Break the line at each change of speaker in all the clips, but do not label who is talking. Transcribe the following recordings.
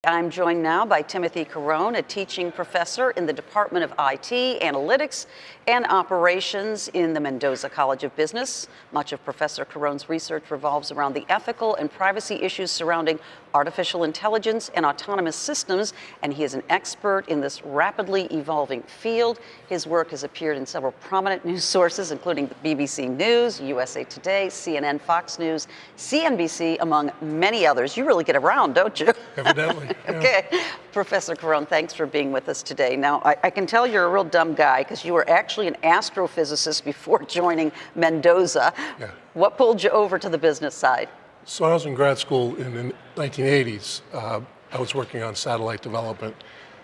I'm joined now by Timothy Carone, a teaching professor in the Department of IT, Analytics, and Operations in the Mendoza College of Business. Much of Professor Carone's research revolves around the ethical and privacy issues surrounding artificial intelligence and autonomous systems, and he is an expert in this rapidly evolving field. His work has appeared in several prominent news sources, including the BBC News, USA Today, CNN, Fox News, CNBC, among many others. You really get around, don't you?
Evidently. Yeah.
Okay. Professor Carone, thanks for being with us today. Now, I can tell you're a real dumb guy because you were actually an astrophysicist before joining Mendoza.
Yeah.
What pulled you over to the business side?
So I was in grad school in the 1980s. I was working on satellite development,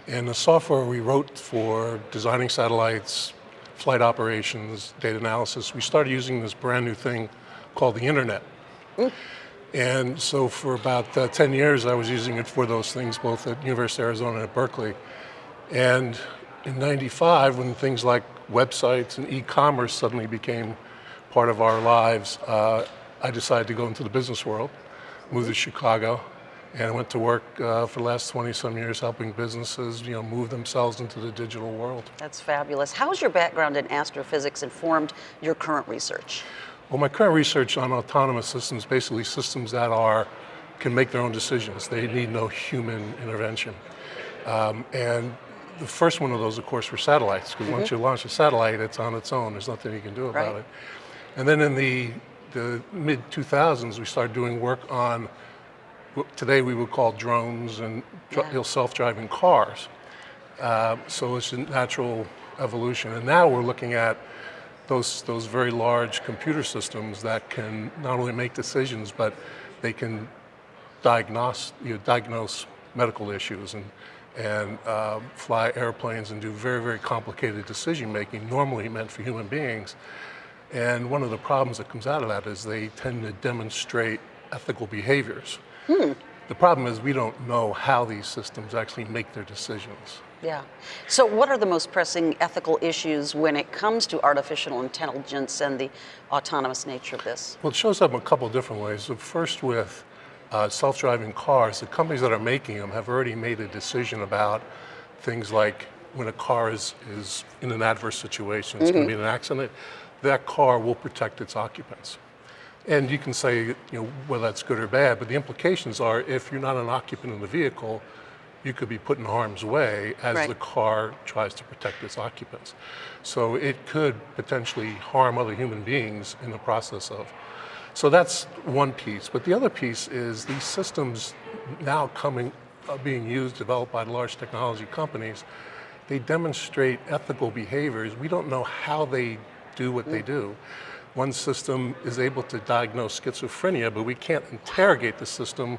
and the software we wrote for designing satellites, flight operations, data analysis, we started using this brand new thing called the internet. And so for about 10 years, I was using it for those things, both at University of Arizona and at Berkeley. And in '95, when things like websites and e-commerce suddenly became part of our lives, I decided to go into the business world, moved to Chicago, and I went to work for the last 20-some years helping businesses, move themselves into the digital world.
That's fabulous. How has your background in astrophysics informed your current research?
Well, my current research on autonomous systems, basically systems that can make their own decisions. They need no human intervention. And the first one of those, of course, were satellites, because once you launch a satellite, it's on its own. There's nothing you can do about it. And then in the mid-2000s, we started doing work on what today we would call drones and self-driving cars. So it's a natural evolution. And now we're looking at those very large computer systems that can not only make decisions, but they can diagnose medical issues and fly airplanes and do very, very complicated decision making, normally meant for human beings. And one of the problems that comes out of that is they tend to demonstrate ethical behaviors. The problem is we don't know how these systems actually make their decisions.
Yeah. So what are the most pressing ethical issues when it comes to artificial intelligence and the autonomous nature of this?
Well, it shows up in a couple of different ways. So first, with self-driving cars, the companies that are making them have already made a decision about things like when a car is in an adverse situation, it's going to be in an accident, that car will protect its occupants. And you can say, whether that's good or bad, but the implications are if you're not an occupant in the vehicle, you could be put in harm's way as the car tries to protect its occupants. So it could potentially harm other human beings in the process of. So that's one piece. But the other piece is these systems now being used, developed by large technology companies, they demonstrate ethical behaviors. We don't know how they do what they do. One system is able to diagnose schizophrenia, but we can't interrogate the system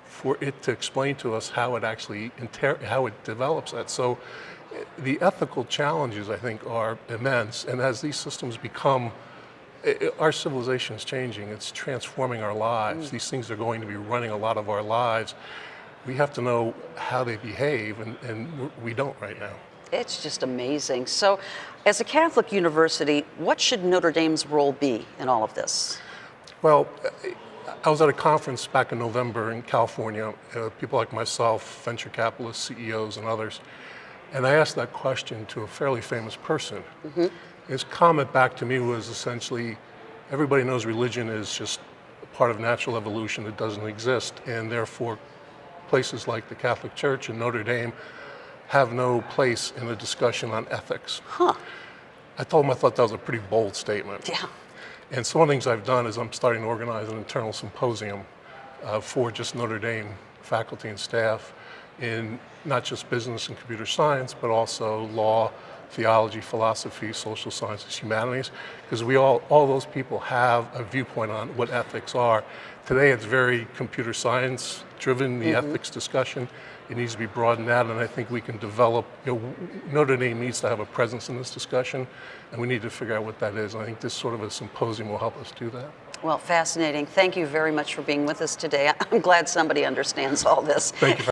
for it to explain to us how it actually how it develops that. So the ethical challenges, I think, are immense. And as these systems our civilization is changing. It's transforming our lives. These things are going to be running a lot of our lives. We have to know how they behave, and we don't right now.
It's just amazing. So, as a Catholic university, what should Notre Dame's role be in all of this?
Well, I was at a conference back in November in California, people like myself, venture capitalists, CEOs, and others, and I asked that question to a fairly famous person. His comment back to me was essentially, everybody knows religion is just part of natural evolution that doesn't exist, and therefore places like the Catholic Church and Notre Dame have no place in a discussion on ethics. I told him I thought that was a pretty bold statement.
Yeah.
And so one of the things I've done is I'm starting to organize an internal symposium for just Notre Dame faculty and staff in not just business and computer science, but also law, theology, philosophy, social sciences, humanities, because all those people have a viewpoint on what ethics are. Today it's very computer science driven, the ethics discussion. It needs to be broadened out, and I think we can develop, Notre Dame needs to have a presence in this discussion, and we need to figure out what that is. And I think this sort of a symposium will help us do that.
Well, fascinating. Thank you very much for being with us today. I'm glad somebody understands all this.
Thank you.